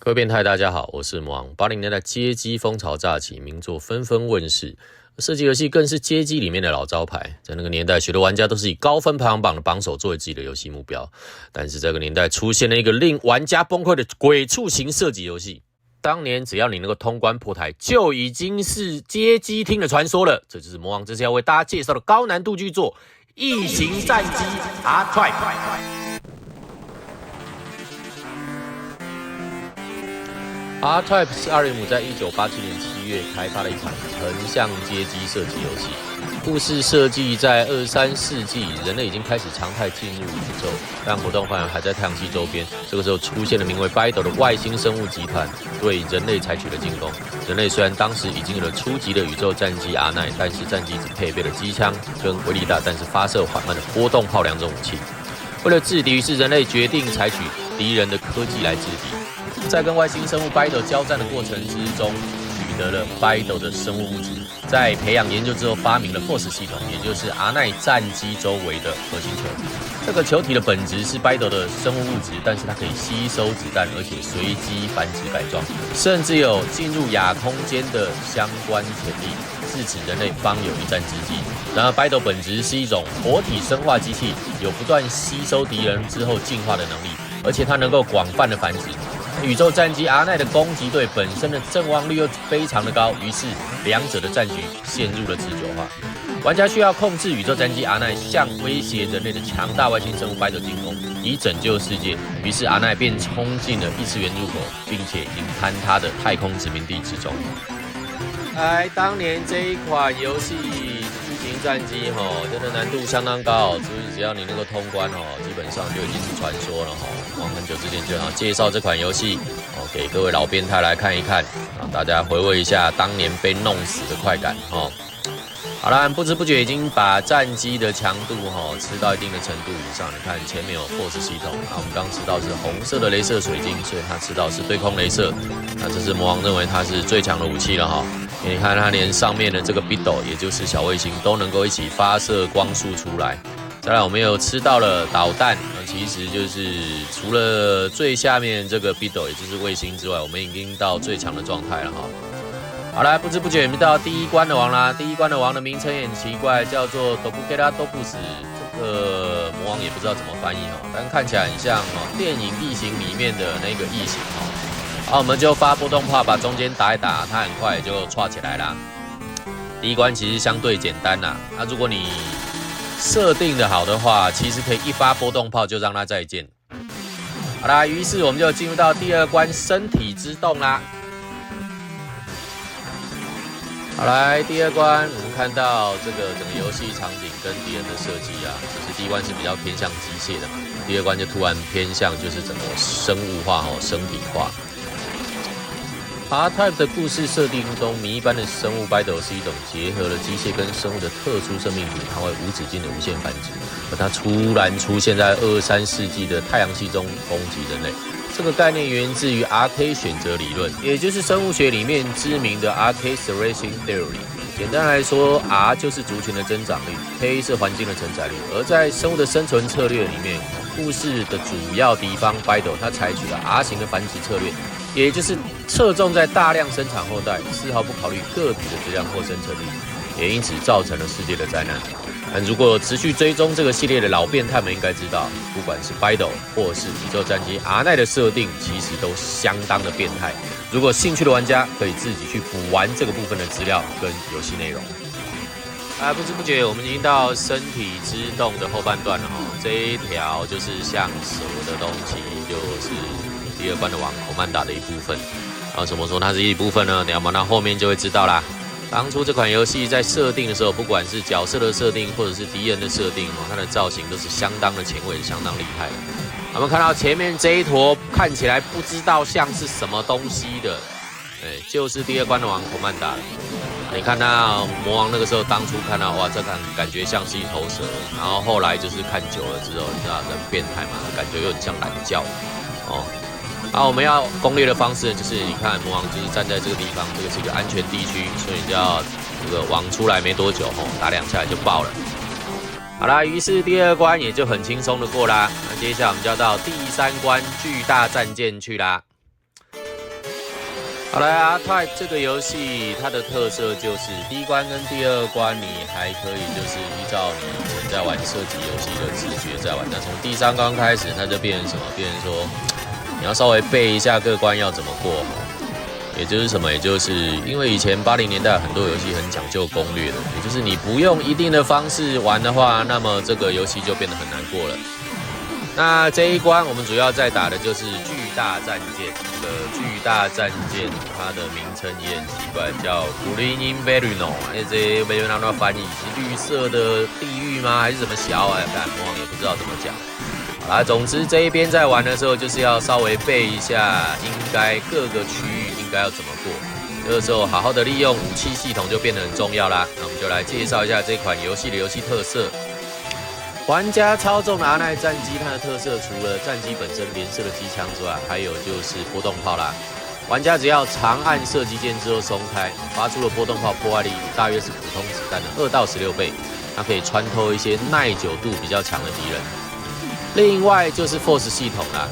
各位变态，大家好，我是魔王。80年代街机风潮乍起，名作纷纷问世，射击游戏更是街机里面的老招牌。在那个年代，许多玩家都是以高分排行榜的榜首作为自己的游戏目标。但是这个年代出现了一个令玩家崩溃的鬼畜型射击游戏。当年只要你能够通关破台，就已经是街机厅的传说了。这就是魔王这次要为大家介绍的高难度巨作《异形战机 R-Type》。R-Type 是阿瑞姆在1987年7月开发的一款横向街机射击游戏。故事设计在23世纪，人类已经开始常态进入宇宙，但活动范围还在太阳系周边。这个时候出现了名为 BIDO 的外星生物集团，对人类采取了进攻。人类虽然当时已经有了初级的宇宙战机 R9， 但是战机只配备了机枪跟威力大但是发射缓慢的波动炮2种武器。为了制敌，于是人类决定采取敌人的科技来制敌。在跟外星生物 BIDO 交战的过程之中，取得了 BIDO 的生物物质，在培养研究之后发明了 FORCE 系统，也就是 R9 战机周围的核心球。这个球体的本质是 BIDO 的生物物质，但是它可以吸收子弹，而且随机繁殖改装，甚至有进入亚空间的相关潜力，自此人类方有一战之机。然而 BIDO 本质是一种活体生化机器，有不断吸收敌人之后进化的能力，而且它能够广泛的繁殖。宇宙战机 R9 的攻击队本身的阵亡率又非常的高，于是两者的战局陷入了持久化。玩家需要控制宇宙战机 R9 向威胁人类的强大外星生物 BIDO 进攻，以拯救世界。于是 R9 便冲进了异次元入口，并且引坍它的太空殖民地之中。当年这一款游戏巨型战机真的难度相当高，所以只要你能够通关基本上就已经是传说了我很久之前就想介绍这款游戏给各位老变态来看一看，让大家回味一下当年被弄死的快感好了，不知不觉已经把战机的强度吃到一定的程度以上。你看前面有 FORCE 系统，我们刚吃到是红色的雷射水晶，所以它吃到是对空雷射。那这是魔王认为它是最强的武器了因为你看它连上面的这个 BIDO， 也就是小卫星都能够一起发射光束出来。再来我们有吃到了导弹，其实就是除了最下面这个 BIDO， 也就是卫星之外，我们已经到最强的状态了好了，不知不觉我们到第一关的王啦。第一关的王的名称也很奇怪，叫做 Dobukera Dobus， 这个魔王也不知道怎么翻译但看起来很像电影异形里面的那个异形好，我们就发波动炮把中间打一打，它很快就串起来啦。第一关其实相对简单啦，如果你设定的好的话，其实可以一发波动炮就让它再见。好啦，于是我们就进入到第二关身体之动啦。好来，第二关我们看到这个整个游戏场景跟敌人的设计其实第一关是比较偏向机械的嘛，第二关就突然偏向就是整个生物化生体化。R-Type 的故事设定中，谜一般的生物 BIDO 是一种结合了机械跟生物的特殊生命体，它会无止境的无限繁殖，而它突然出现在23世纪的太阳系中攻击人类。这个概念源自于 RK 选择理论，也就是生物学里面知名的 RK Selection Theory。简单来说 ，R 就是族群的增长率 ，K 是环境的承载率。而在生物的生存策略里面，故事的主要敌方 BIDO 它采取了 R 型的繁殖策略，也就是侧重在大量生产后代，丝毫不考虑个体的质量或生存率，也因此造成了世界的灾难。但如果持续追踪这个系列的老变态们应该知道，不管是 BIDO 或是宇宙战机 R9 的设定，其实都相当的变态。如果兴趣的玩家可以自己去补完这个部分的资料跟游戏内容。不知不觉我们已经到身体之动的后半段了这一条就是像蛇的东西，就是第二关的王口曼达的一部分。怎么说它是一部分呢？等一下我们到后面就会知道啦。当初这款游戏在设定的时候，不管是角色的设定或者是敌人的设定它的造型都是相当的前卫，相当厉害的。我们看到前面这一坨看起来不知道像是什么东西的，就是第二关的王口曼达了。你看到魔王那个时候当初看到哇，这感觉像是一头蛇，然后后来就是看久了之后，你知道人变态嘛，感觉有点像懒觉我们要攻略的方式就是你看魔王就是站在这个地方，这个是一个安全地区，所以你就要这个王出来没多久打2下就爆了。好啦，于是第二关也就很轻松的过啦。那接下来我们就要到第3关巨大战舰去啦。好来啊，Type 这个游戏它的特色就是第一关跟第二关你还可以就是依照你以前在玩射击游戏的直觉在玩，那从第三关开始它就变成什么？变成说你要稍微背一下各关要怎么过，也就是什么？也就是因为以前80年代很多游戏很讲究攻略的，也就是你不用一定的方式玩的话，那么这个游戏就变得很难过了。那这一关我们主要在打的就是巨大战舰。这个巨大战舰它的名称也很奇怪，叫 Green Inferno， 这没有拿到翻译，是绿色的地狱吗？还是什么小啊？魔王也不知道怎么讲。好啦，总之这一边在玩的时候，就是要稍微背一下，应该各个区域应该要怎么过。这个时候好好的利用武器系统就变得很重要啦。那我们就来介绍一下这款游戏的游戏特色。玩家操纵的阿奈战机，它的特色除了战机本身连射的机枪之外，还有就是波动炮啦。玩家只要长按射击键之后松开，发出的波动炮破坏力大约是普通子弹的2到16倍，它可以穿透一些耐久度比较强的敌人。另外就是 Force 系统啦，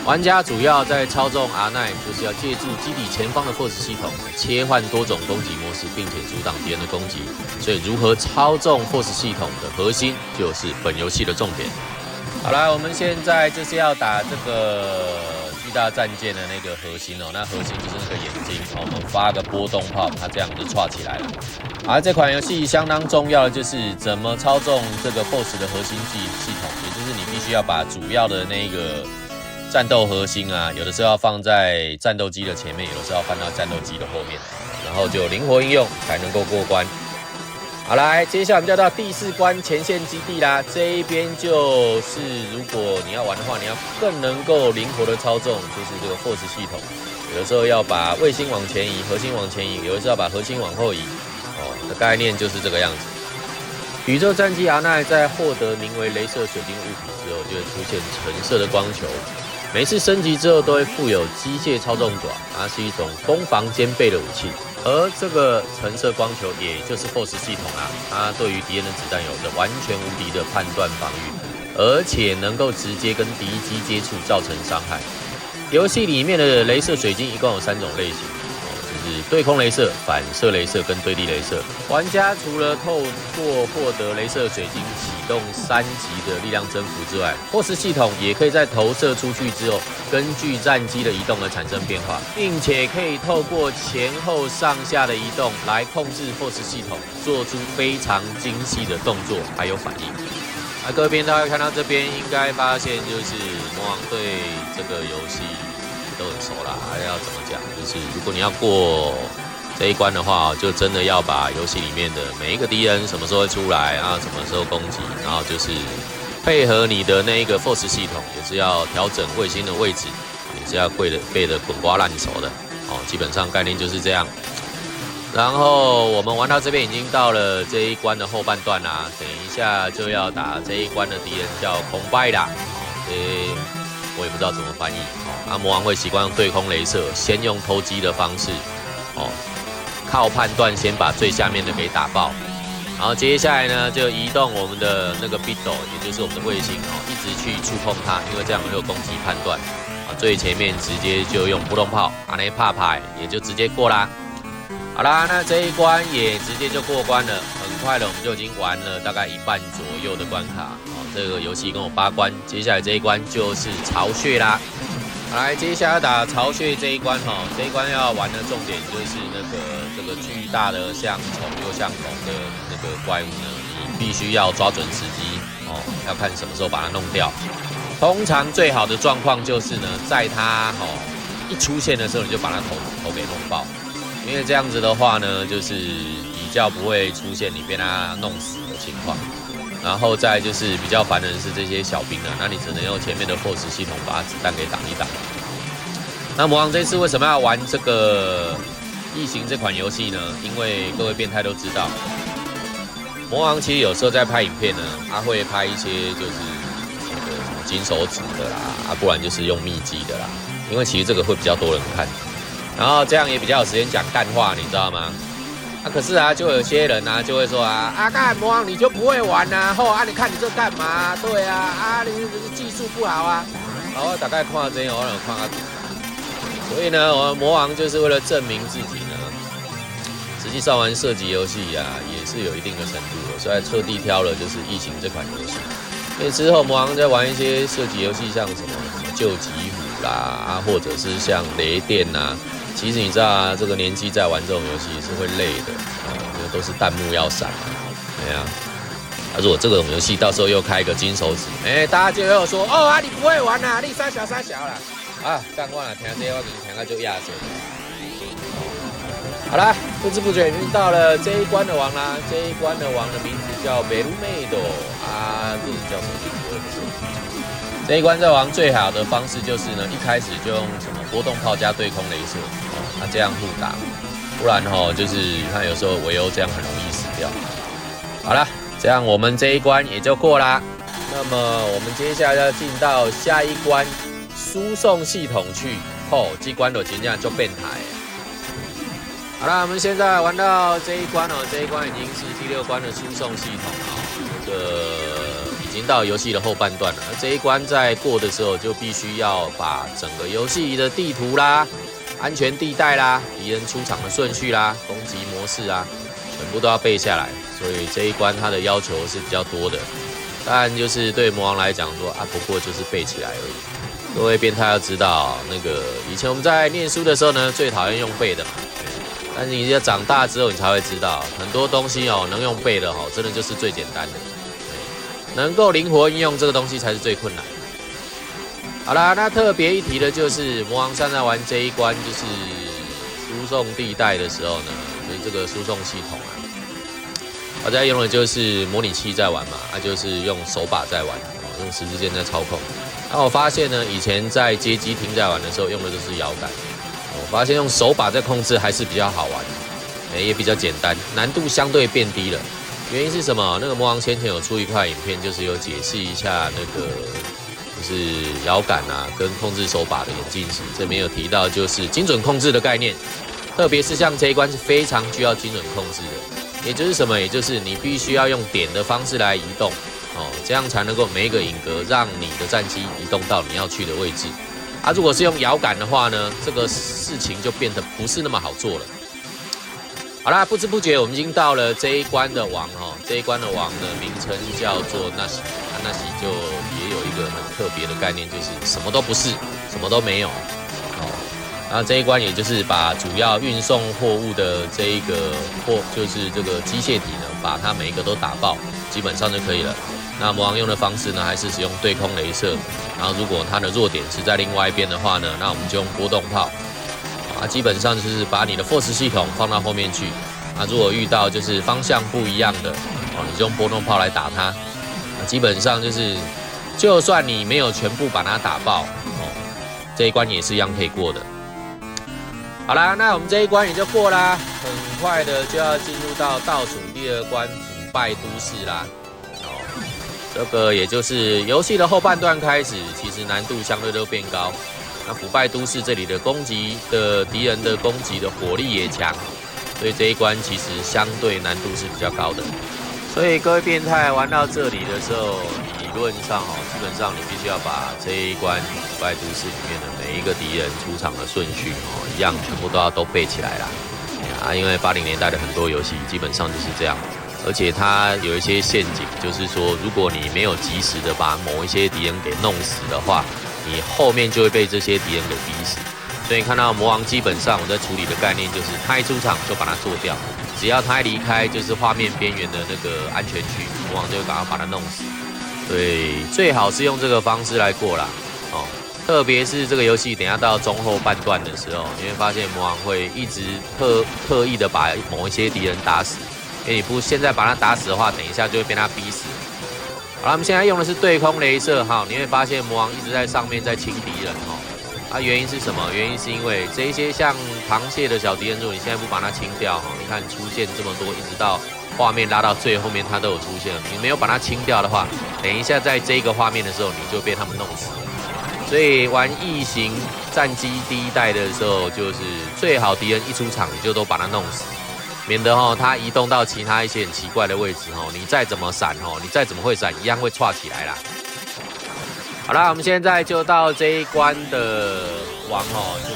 玩家主要在操纵阿奈，就是要借助基底前方的 Force 系统切换多种攻击模式，并且阻挡敌人的攻击。所以如何操纵 Force 系统的核心，就是本游戏的重点。好啦，我们现在就是要打这个巨大战舰的那个核心哦，那核心就是那个眼睛哦，我们发个波动炮，它这样就串起来了。而这款游戏相当重要的就是怎么操纵这个 Force 的核心系统，也就是你必须要把主要的那个战斗核心啊，有的时候要放在战斗机的前面，有的时候要放到战斗机的后面，然后就灵活应用才能够过关。好来，接下来我们就到第4关前线基地啦。这一边就是如果你要玩的话，你要更能够灵活的操纵，就是这个 Force 系统。有的时候要把卫星往前移，核心往前移；有的时候要把核心往后移。的概念就是这个样子。宇宙战机阿奈在获得名为雷射水晶物品之后，就会出现橙色的光球。每次升级之后，都会附有机械操纵爪，它是一种攻防兼备的武器。而这个橙色光球，也就是 Force 系统啊，它对于敌人的子弹有着完全无敌的判断防御，而且能够直接跟敌机接触造成伤害。游戏里面的雷射水晶一共有3种类型。是对空雷射、反射雷射跟对地雷射。玩家除了透过获得雷射水晶启动3级的力量增幅之外，Force 系统也可以在投射出去之后，根据战机的移动而产生变化，并且可以透过前后上下的移动来控制 Force 系统，做出非常精细的动作还有反应。各位大家看到这边，应该发现就是魔王对这个游戏都很熟啦，还要怎么讲？就是如果你要过这一关的话，就真的要把游戏里面的每一个敌人什么时候会出来啊，什么时候攻击，然后就是配合你的那一个 Force 系统，也是要调整卫星的位置，也是要背得滚瓜烂熟的哦。基本上概念就是这样。然后我们玩到这边已经到了这一关的后半段啦，等一下就要打这一关的敌人叫孔拜啦，我也不知道怎么翻译哦。魔王会习惯用对空雷射，先用偷击的方式哦，靠判断先把最下面的给打爆，然后接下来呢就移动我们的那个 Beetle， 也就是我们的卫星哦，一直去触碰它，因为这样会有攻击判断啊。最前面直接就用波动炮，阿内帕牌也就直接过啦。好啦，那这一关也直接就过关了，很快的我们就已经玩了大概1半左右的关卡。这个游戏一共有8关，接下来这一关就是巢穴啦。好来，接下来打巢穴这一关哈，这一关要玩的重点就是这个巨大的像虫又像龙的那个怪物呢，你必须要抓准时机哦，要看什么时候把它弄掉。通常最好的状况就是呢，在它一出现的时候，你就把它头给弄爆。因为这样子的话呢，就是比较不会出现你被他弄死的情况。然后再就是比较烦的是这些小兵啊，那你只能用前面的 Force 系统把子弹给挡一挡。那魔王这次为什么要玩这个异形这款游戏呢？因为各位变态都知道，魔王其实有时候在拍影片呢，他会拍一些就是那个什么金手指的啦，不然就是用秘籍的啦。因为其实这个会比较多人看。然后这样也比较有时间讲干话，你知道吗？可是啊，就有些人啊，就会说干魔王你就不会玩啊，你看你这干嘛？对啊，你技术不好啊。然后大概看这样，我有看所以呢，我们魔王就是为了证明自己呢，实际上玩射击游戏呀，也是有一定的程度的，所以特地挑了就是《异形》这款游戏。因为之后魔王在玩一些射击游戏，像什么救急虎啦，或者是像雷电呐，其实你知道啊，这个年纪在玩这种游戏是会累的，因为都是弹幕要闪嘛，对啊。如果这种游戏到时候又开一个金手指，大家就又说哦啊，你不会玩啊，你三小啦，啊，干我啦，听这我给你听到就亚瑟。好啦，不知不觉已经到了这一关的王啦。这一关的王的名字叫贝鲁梅多啊，日语叫什么名字我也不知道。这一关的王最好的方式就是呢，一开始就用什么波动炮加对空雷射，这样互打，不然就是看有时候围殴这样很容易死掉。好啦。这样我们这一关也就过啦。那么我们接下来要进到下一关输送系统去。这关的真正就变态。好啦，我们现在玩到这一关这一关已经是第6关的输送系统这个已经到游戏的后半段了。这一关在过的时候，就必须要把整个游戏的地图啦、安全地带啦、敌人出场的顺序啦、攻击模式啊，全部都要背下来。所以这一关它的要求是比较多的，当然就是对魔王来讲说不过就是背起来而已。各位变态要知道，那个以前我们在念书的时候呢，最讨厌用背的嘛。但是你要长大之后，你才会知道，很多东西能用背的真的就是最简单的。能够灵活应用这个东西才是最困难的。好啦，那特别一提的就是魔王3在玩这一关就是输送地带的时候呢，就是这个输送系统啊。我在用的就是模拟器在玩嘛，就是用手把在玩，用十字键在操控。那我发现呢，以前在街机厅在玩的时候用的都是摇杆，我发现用手把在控制还是比较好玩，也比较简单，难度相对变低了。原因是什么？那个魔王先前有出一块影片，就是有解释一下那个就是摇杆啊跟控制手把的演进史，这边有提到就是精准控制的概念，特别是像这一关是非常需要精准控制的。也就是什么？也就是你必须要用点的方式来移动，这样才能够每一个影格让你的战机移动到你要去的位置。如果是用摇杆的话呢，这个事情就变得不是那么好做了。好啦，不知不觉我们已经到了这一关的王这一关的王的名称叫做纳西，纳西就也有一个很特别的概念，就是什么都不是，什么都没有。然后这一关也就是把主要运送货物的这一个就是这个机械体呢，把它每一个都打爆，基本上就可以了。那魔王用的方式呢，还是使用对空雷射。然后如果它的弱点是在另外一边的话呢，那我们就用波动炮。基本上就是把你的 Force 系统放到后面去。如果遇到就是方向不一样的你就用波动炮来打它。基本上就是，就算你没有全部把它打爆这一关也是一样可以过的。好啦，那我们这一关也就过啦，很快的就要进入到倒数第2关腐败都市啦。这个也就是游戏的后半段开始，其实难度相对都变高。那腐败都市这里的攻击的敌人的攻击的火力也强，所以这一关其实相对难度是比较高的。所以各位变态玩到这里的时候，理论上基本上你必须要把这一关腐败都市里面的每一个敌人出场的顺序一样全部都背起来啦。因为80年代的很多游戏基本上就是这样，而且它有一些陷阱，就是说如果你没有及时的把某一些敌人给弄死的话，你后面就会被这些敌人给逼死。所以看到魔王基本上我在处理的概念就是他一出场就把它做掉，只要他一离开就是画面边缘的那个安全区，魔王就会赶快把他弄死。所以最好是用这个方式来过啦。特别是这个游戏等一下到中后半段的时候，你会发现魔王会一直特意的把某一些敌人打死，因为你不现在把他打死的话，等一下就会被他逼死。好了，我们现在用的是对空雷射你会发现魔王一直在上面在清敌人原因是什么？原因是因为这一些像螃蟹的小敌人，如果你现在不把它清掉你看出现这么多，一直到画面拉到最后面它都有出现，你没有把它清掉的话，等一下在这个画面的时候你就被他们弄死。所以玩异形战机第1代的时候，就是最好敌人一出场你就都把它弄死，免得他移动到其他一些很奇怪的位置你再怎么闪你再怎么会闪，一样会岔起来啦。好啦，我们现在就到这一关的王就是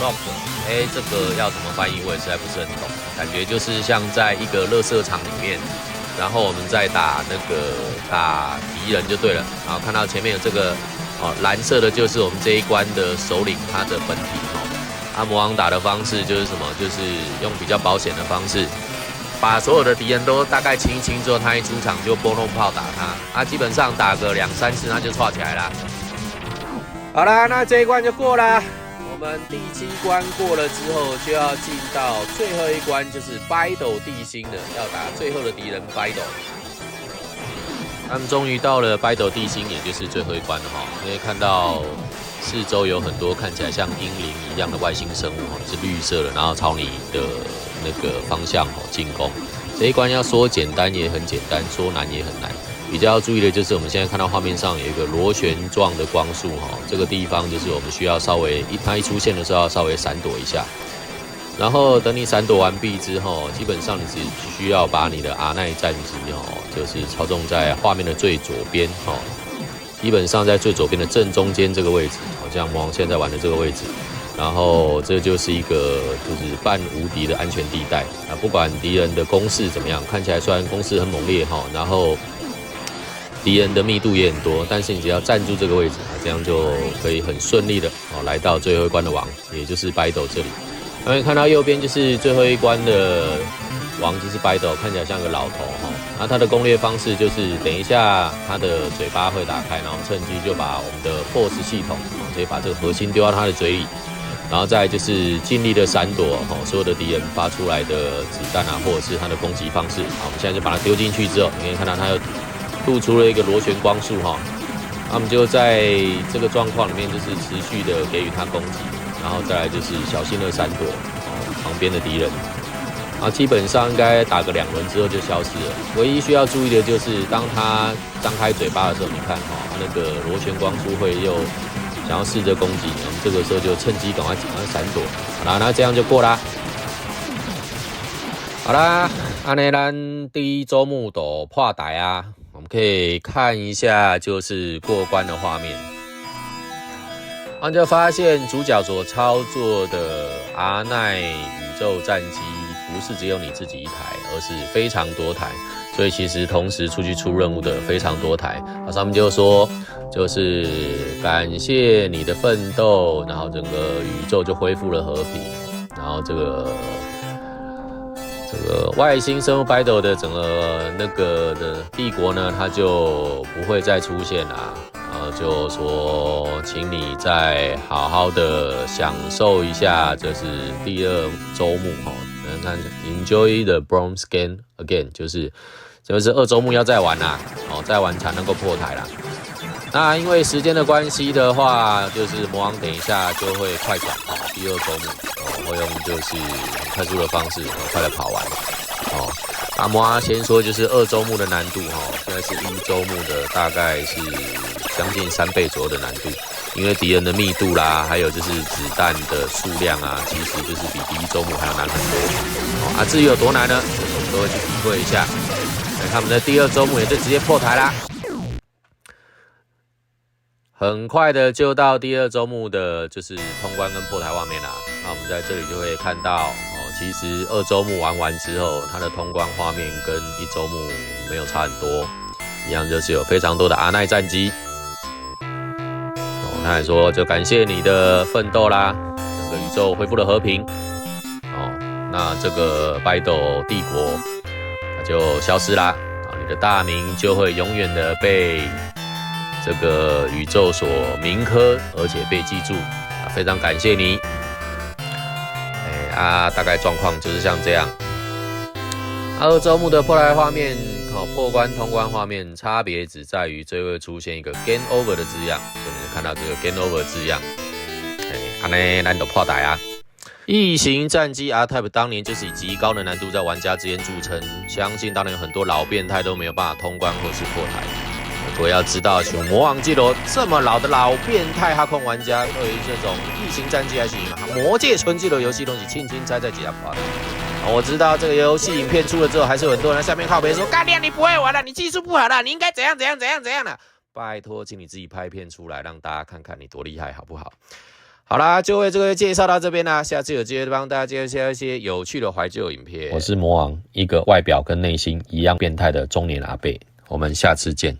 rock， 这个要怎么翻译我也实在不是很懂，感觉就是像在一个垃圾场里面，然后我们再打敌人就对了。然后看到前面有这个蓝色的就是我们这一关的首领他的本体魔王打的方式就是什么？就是用比较保险的方式，把所有的敌人都大概清一清之后，他一出场就波动炮打他，基本上打个2、3次他就串起来了。好啦，那这一关就过啦。我们第7关过了之后，就要进到最后一关，就是北斗地心了，要打最后的敌人北斗。他们终于到了北斗地心，也就是最后一关了可以看到四周有很多看起来像英灵一样的外星生物是绿色的，然后朝你的那个方向进攻。这一关要说简单也很简单，说难也很难。比较要注意的就是我们现在看到画面上有一个螺旋状的光束这个地方就是我们需要稍微它一出现的时候要稍微闪躲一下。然后等你闪躲完毕之后，基本上你只需要把你的阿奈战机就是操纵在画面的最左边基本上在最左边的正中间这个位置，像魔王现在玩的这个位置。然后这就是一个就是半无敌的安全地带不管敌人的攻势怎么样，看起来虽然攻势很猛烈然后敌人的密度也很多，但是你只要站住这个位置这样就可以很顺利的来到最后一关的王，也就是北斗这里。可以看到右边就是最后一关的王，就是北斗，看起来像个老头那他的攻略方式就是等一下他的嘴巴会打开，然后趁机就把我们的 force 系统直接把这个核心丢到他的嘴里，然后再来就是尽力的闪躲所有的敌人发出来的子弹或者是他的攻击方式。好，我们现在就把它丢进去之后，你可以看到它又露出了一个螺旋光束他们就在这个状况里面就是持续的给予他攻击，然后再来就是小心的闪躲旁边的敌人基本上应该打个2轮之后就消失了。唯一需要注意的就是当他张开嘴巴的时候，你看那个螺旋光束会又想要试着攻击，我们这个时候就趁机赶快闪躲。好啦，那这样就过啦。好啦，安内咱第一周目都破台啊，我们可以看一下就是过关的画面。就发现主角所操作的阿奈宇宙战机不是只有你自己一台，而是非常多台，所以其实同时出去出任务的非常多台。上面就说就是感谢你的奋斗，然后整个宇宙就恢复了和平，然后这个外星生物北斗的整个那个的帝国呢，它就不会再出现啦。就说请你再好好的享受一下，这是第2周目看 Enjoy the bronze game again， 就是2周目要再玩啦再玩才能够破台啦。那因为时间的关系的话，就是魔王等一下就会快转第2周目会用就是很快速的方式快的跑完魔王先说就是2周目的难度现在是1周目的大概是将近3倍左右的难度，因为敌人的密度啦，还有就是子弹的数量其实就是比第1周目还要难很多至于有多难呢，我们都会去体会一下。来看我们的第2周目也就直接破台啦，很快的就到第2周目的就是通关跟破台画面啦。那我们在这里就会看到其实2周目玩完之后，它的通关画面跟1周目没有差很多，一样就是有非常多的阿奈战机他还说就感谢你的奋斗啦，整个宇宙恢复了和平那这个北斗帝国它就消失啦你的大名就会永远的被这个宇宙所铭刻，而且被记住非常感谢你大概状况就是像这样2周目的破台画面破关通关画面差别只在于最后会出现一个 Game Over 的字样，所以你看到这个 Game Over 字样安内咱就破台啊。异形战机 R-Type 当年就是以极高的难度在玩家之间著称，相信当年有很多老变态都没有办法通关或是破台。各位要知道，像魔王基罗这么老的老变态哈控玩家，对于这种异形战机还行魔界纯基罗游戏东西轻轻猜在几下破台。我知道这个游戏影片出了之后，还是有很多人在下面靠北说：“干爹你不会玩了，你技术不好了，你应该怎样的。”拜托，请你自己拍片出来，让大家看看你多厉害，好不好？好啦，就为这个介绍到这边啦，下次有机会帮大家介绍一些有趣的怀旧影片。我是魔王，一个外表跟内心一样变态的中年阿伯，我们下次见。